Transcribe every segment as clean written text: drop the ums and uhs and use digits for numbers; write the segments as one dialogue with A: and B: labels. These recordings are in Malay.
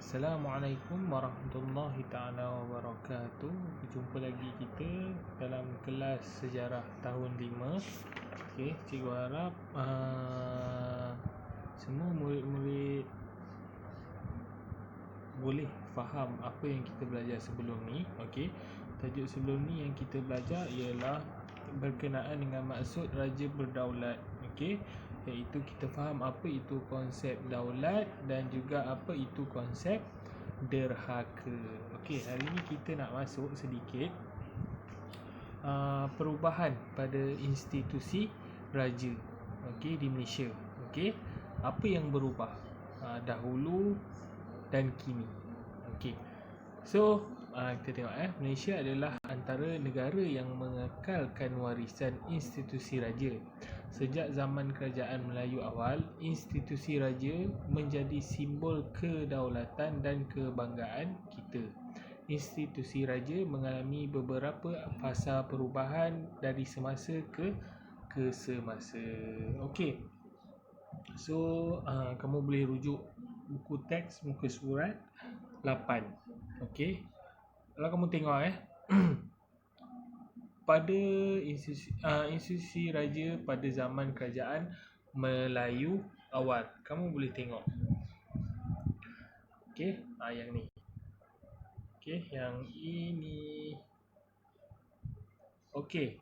A: Assalamualaikum warahmatullahi ta'ala wabarakatuh. Berjumpa lagi kita dalam kelas sejarah tahun 5. Okey, cikgu harap semua murid-murid boleh faham apa yang kita belajar sebelum ni. Okey, tajuk sebelum ni yang kita belajar ialah berkenaan dengan maksud raja berdaulat. Okey, iaitu kita faham apa itu konsep daulat dan juga apa itu konsep derhaka. Okey, hari ni kita nak masuk sedikit perubahan pada institusi raja, okey, di Malaysia. Okey, apa yang berubah dahulu dan kini. Okey, so kita tengok Malaysia adalah antara negara yang mengekalkan warisan institusi raja. Sejak zaman kerajaan Melayu awal, institusi raja menjadi simbol kedaulatan dan kebanggaan kita. Institusi raja mengalami beberapa fasa perubahan dari semasa ke semasa. Okey, so kamu boleh rujuk buku teks muka surat 8. Okey, kalau kamu tengok pada institusi raja pada zaman kerajaan Melayu awal, kamu boleh tengok. Okey, yang ni. Okey, yang ini. Okey,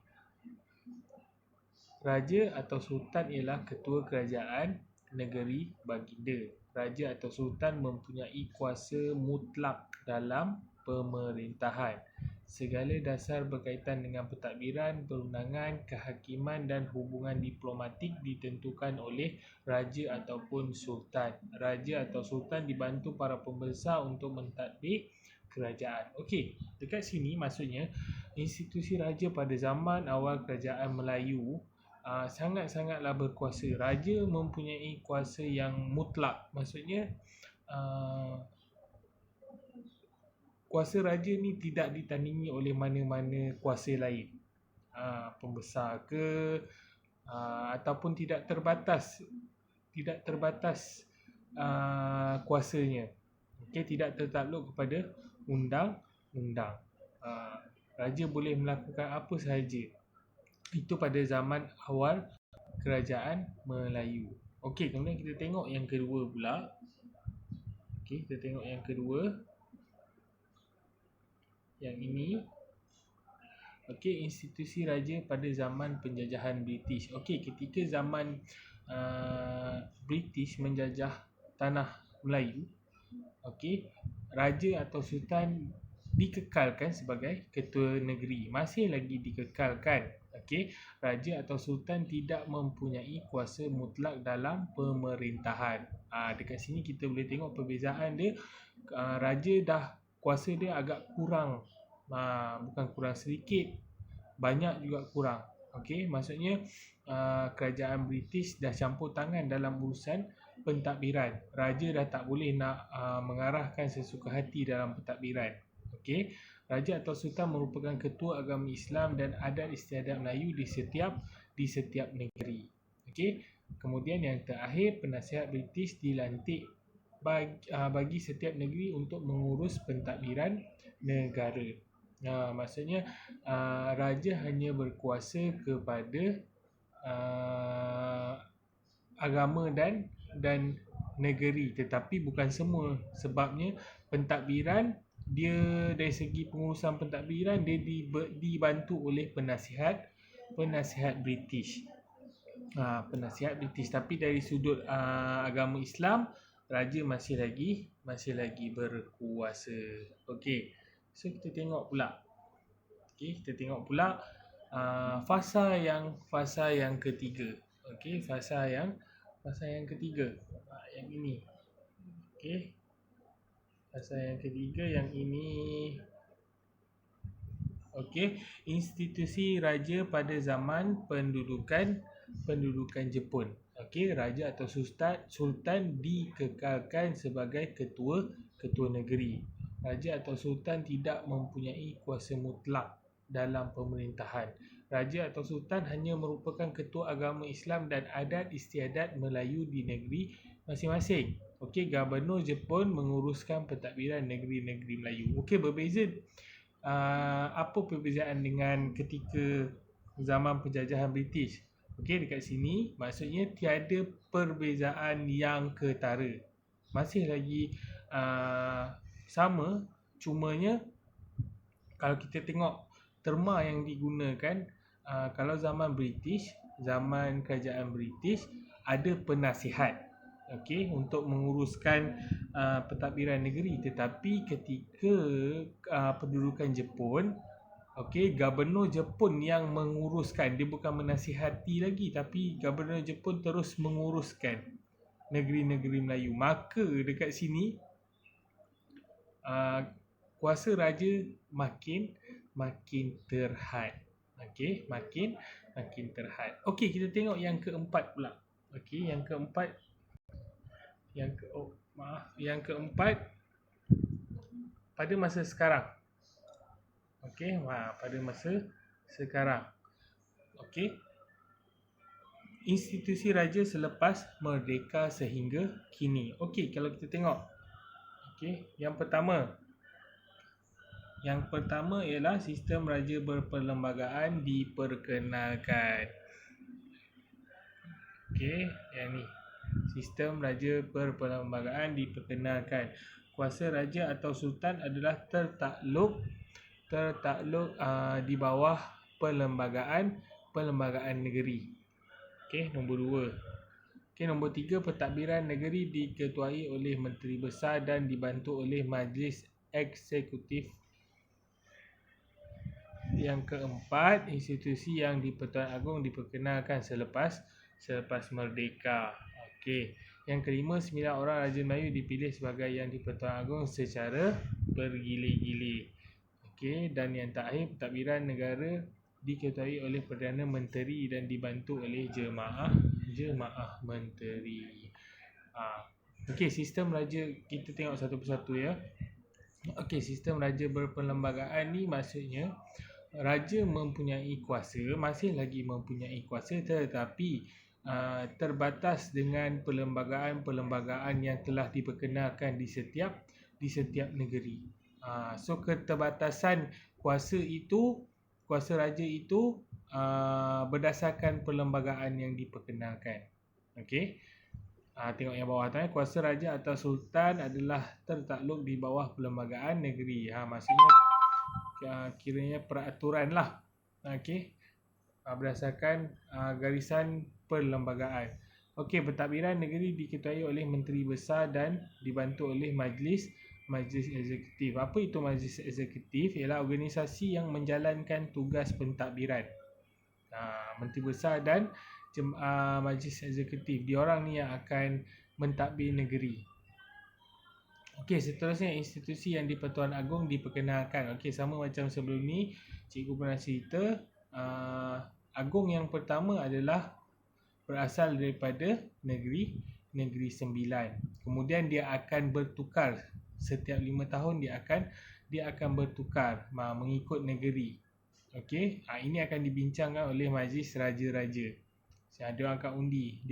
A: raja atau sultan ialah ketua kerajaan negeri baginda. Raja atau sultan mempunyai kuasa mutlak dalam pemerintahan. Segala dasar berkaitan dengan pentadbiran, perundangan, kehakiman dan hubungan diplomatik ditentukan oleh raja ataupun sultan. Raja atau sultan dibantu para pembesar untuk mentadbir kerajaan. Okey, dekat sini maksudnya institusi raja pada zaman awal kerajaan Melayu sangat-sangatlah berkuasa. Raja mempunyai kuasa yang mutlak. Maksudnya kuasa raja ni tidak ditandingi oleh mana-mana kuasa lain, pembesar ke, ataupun tidak terbatas kuasanya. Okey, tidak tertakluk kepada undang-undang. Raja boleh melakukan apa sahaja. Itu pada zaman awal kerajaan Melayu. Okey, kemudian kita tengok yang kedua pula. Okey, kita tengok yang kedua. Yang ini. Okey, institusi raja pada zaman penjajahan British. Okey, ketika zaman British menjajah tanah Melayu, okey, raja atau sultan dikekalkan sebagai ketua negeri. Masih lagi dikekalkan. Okey, raja atau sultan tidak mempunyai kuasa mutlak dalam pemerintahan. Dekat sini kita boleh tengok perbezaan dia. Raja dah kuasa dia agak kurang. Bukan kurang sedikit, banyak juga kurang. Okey, maksudnya kerajaan British dah campur tangan dalam urusan pentadbiran. Raja dah tak boleh nak mengarahkan sesuka hati dalam pentadbiran. Okey, raja atau sultan merupakan ketua agama Islam dan adat istiadat Melayu di setiap negeri. Okey, kemudian yang terakhir, penasihat British dilantik bagi setiap negeri untuk mengurus pentadbiran negara. Maksudnya raja hanya berkuasa kepada agama dan negeri, tetapi bukan semua. Sebabnya pentadbiran dia, dari segi pengurusan pentadbiran dia dibantu oleh penasihat British. Penasihat British, tapi dari sudut agama Islam, raja masih lagi berkuasa. Okey, so kita tengok pula. Okey, kita tengok pula fasa yang ketiga. Okey, fasa yang ketiga. Yang ini. Okey, fasa yang ketiga yang ini. Okey, institusi raja pada zaman pendudukan Jepun. Okey, raja atau sultan dikekalkan sebagai ketua negeri. Raja atau sultan tidak mempunyai kuasa mutlak dalam pemerintahan. Raja atau sultan hanya merupakan ketua agama Islam dan adat istiadat Melayu di negeri masing-masing. Okey, Gubernur Jepun menguruskan pentadbiran negeri-negeri Melayu. Okey, berbeza apa perbezaan dengan ketika zaman penjajahan British? Okey, dekat sini maksudnya tiada perbezaan yang ketara. Masih lagi sama, cumanya kalau kita tengok terma yang digunakan, kalau zaman British, zaman kerajaan British ada penasihat, okey, untuk menguruskan pentadbiran negeri. Tetapi ketika pendudukan Jepun, okey, Gubernur Jepun yang menguruskan, dia bukan menasihati lagi, tapi Gubernur Jepun terus menguruskan negeri-negeri Melayu. Maka dekat sini kuasa raja makin terhad. Okey, makin terhad. Okey, kita tengok yang keempat pula. Okey, yang keempat pada masa sekarang. Okey, pada masa sekarang. Okey. Institusi raja selepas merdeka sehingga kini. Okey, kalau kita tengok. Okey, yang pertama ialah sistem raja berperlembagaan diperkenalkan. Okey, yang ni. Sistem raja berperlembagaan diperkenalkan. Kuasa raja atau sultan adalah tertakluk di bawah perlembagaan negeri. Okey, nombor 2. Okey, nombor 3, pentadbiran negeri diketuai oleh Menteri Besar dan dibantu oleh Majlis Eksekutif. Yang keempat, institusi yang di-Pertuan Agong diperkenalkan selepas merdeka. Okey. Yang kelima, 9 orang Raja Melayu dipilih sebagai yang di-Pertuan Agong secara bergilir-gilir. Okey, dan yang terakhir, pentadbiran negara diketuai oleh Perdana Menteri dan dibantu oleh jemaah menteri. Okey, sistem raja kita tengok satu persatu ya. Okey, sistem raja berperlembagaan ni maksudnya raja mempunyai kuasa, masih lagi mempunyai kuasa, tetapi terbatas dengan perlembagaan yang telah diperkenalkan di setiap negeri. So keterbatasan kuasa raja itu berdasarkan perlembagaan yang diperkenalkan. Okey. Tengok yang bawah tu, kuasa raja atau sultan adalah tertakluk di bawah perlembagaan negeri. Maksudnya kiranya peraturan lah. Okey. Berdasarkan garisan perlembagaan. Okey, pentadbiran negeri diketuai oleh Menteri Besar dan dibantu oleh Majlis Eksekutif. Apa itu Majlis Eksekutif? Ialah organisasi yang menjalankan tugas pentadbiran. Menteri Besar dan Majlis Eksekutif. Diorang ni yang akan mentadbir negeri. Okey, seterusnya institusi yang di-Pertuan Agong diperkenalkan. Okey, sama macam sebelum ni, cikgu pernah cerita, Agong yang pertama adalah berasal daripada negeri Sembilan. Kemudian dia akan bertukar setiap 5 tahun, dia akan bertukar mengikut negeri. Okey, ini akan dibincangkan oleh Majlis Raja-Raja. Dia akan undi,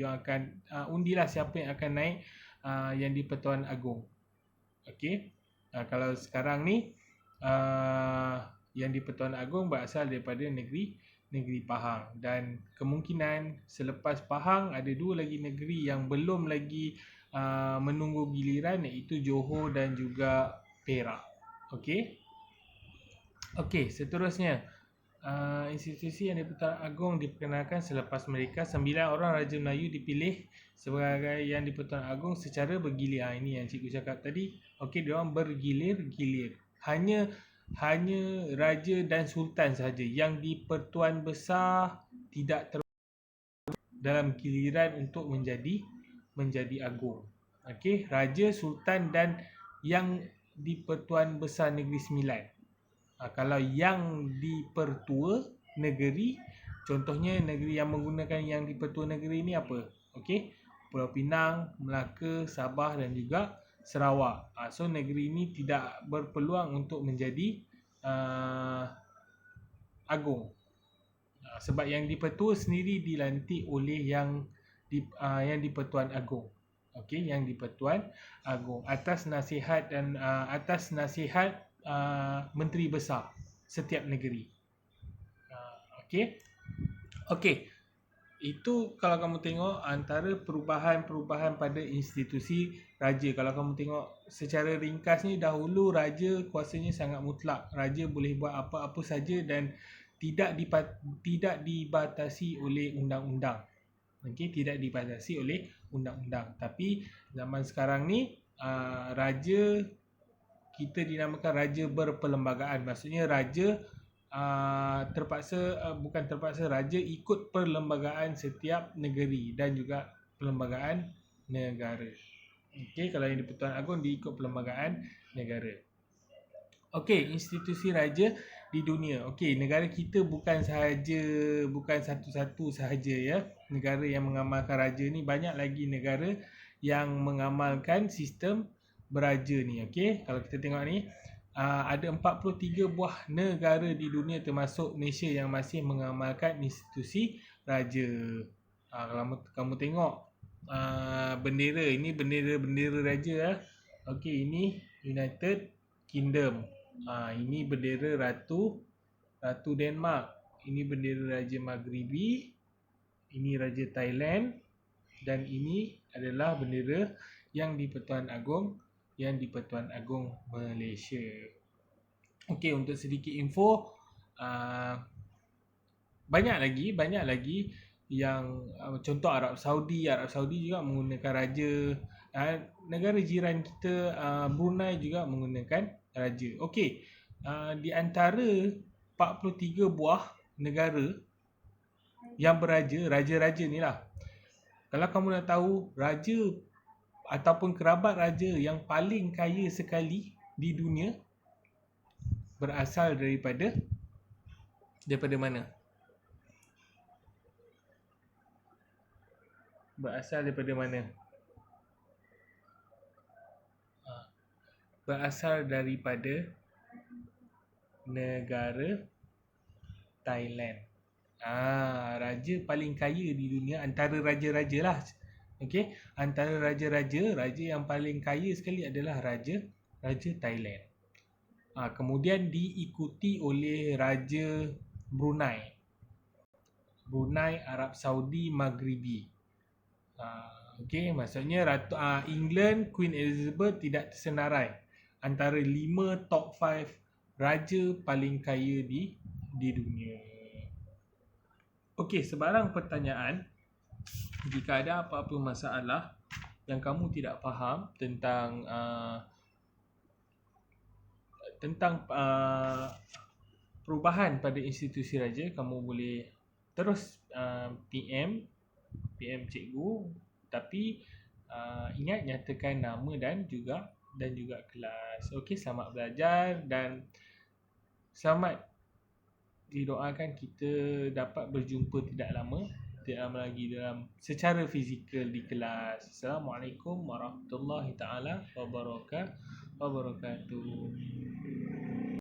A: undilah siapa yang akan naik yang di-Pertuan Agong. Okey. Kalau sekarang ni yang di-Pertuan Agong berasal daripada negeri Pahang, dan kemungkinan selepas Pahang ada 2 lagi negeri yang belum lagi menunggu giliran, iaitu Johor dan juga Perak. Okey. Okey, seterusnya institusi yang di-Pertuan Agong diperkenalkan selepas mereka. 9 orang Raja Melayu dipilih sebagai yang di-Pertuan Agong secara bergilir. Ini yang cikgu cakap tadi. Okey, diorang bergilir-gilir. Hanya Raja dan Sultan sahaja. Yang di-Pertuan Besar tidak dalam giliran untuk menjadi Agong. Okey, Raja, Sultan dan yang di-Pertuan Besar Negeri Sembilan. Kalau yang di-Pertua negeri, contohnya negeri yang menggunakan yang di-Pertua negeri ni apa? Okey, Pulau Pinang, Melaka, Sabah dan juga Sarawak. So negeri ini tidak berpeluang untuk menjadi Agong. Sebab yang di-Pertua sendiri dilantik oleh yang di-Pertuan Agong. Okey, yang di-Pertuan Agong atas nasihat Menteri Besar setiap negeri. Okey. Okey. Itu kalau kamu tengok antara perubahan-perubahan pada institusi raja. Kalau kamu tengok secara ringkas ni, dahulu raja kuasanya sangat mutlak. Raja boleh buat apa-apa saja dan tidak dibatasi oleh undang-undang. Okey, tidak dibatasi oleh undang-undang. Tapi zaman sekarang ni raja kita dinamakan raja berperlembagaan. Maksudnya raja bukan terpaksa, raja ikut perlembagaan setiap negeri dan juga perlembagaan negara. Okey, kalau yang di-Pertuan Agong dia ikut perlembagaan negara. Okey, institusi raja di dunia. Okey, negara kita bukan satu-satu sahaja ya. Negara yang mengamalkan raja ni, banyak lagi negara yang mengamalkan sistem beraja ni. Okey, kalau kita tengok ni, ada 43 buah negara di dunia termasuk Malaysia yang masih mengamalkan institusi raja. Kalau kamu tengok bendera, ini bendera raja. Okey, ini United Kingdom. Ini bendera Ratu Denmark. Ini bendera Raja Maghribi. Ini Raja Thailand. Dan ini adalah bendera yang di-Pertuan Agong Malaysia. Okey, untuk sedikit info, banyak lagi yang contoh Arab Saudi juga menggunakan raja. Negara jiran kita Brunei juga menggunakan raja. Okey, di antara 43 buah negara yang beraja, raja-raja ni lah. Kalau kamu nak tahu raja ataupun kerabat raja yang paling kaya sekali di dunia berasal daripada mana? Berasal daripada mana? Berasal daripada negara Thailand. Raja paling kaya di dunia antara raja-raja lah. Okey, antara raja yang paling kaya sekali adalah raja Thailand. Kemudian diikuti oleh raja Brunei, Arab Saudi, Maghribi. Okey, maksudnya England, Queen Elizabeth tidak tersenarai antara 5 top 5 raja paling kaya di dunia. Okey, sebarang pertanyaan. Jika ada apa-apa masalah yang kamu tidak faham tentang perubahan pada institusi raja, kamu boleh terus PM cikgu, tapi ingat nyatakan nama dan juga kelas. Okey, selamat belajar dan selamat didoakan kita dapat berjumpa tidak lama lagi dalam secara fizikal di kelas. Assalamualaikum warahmatullahi taala wabarakatuh.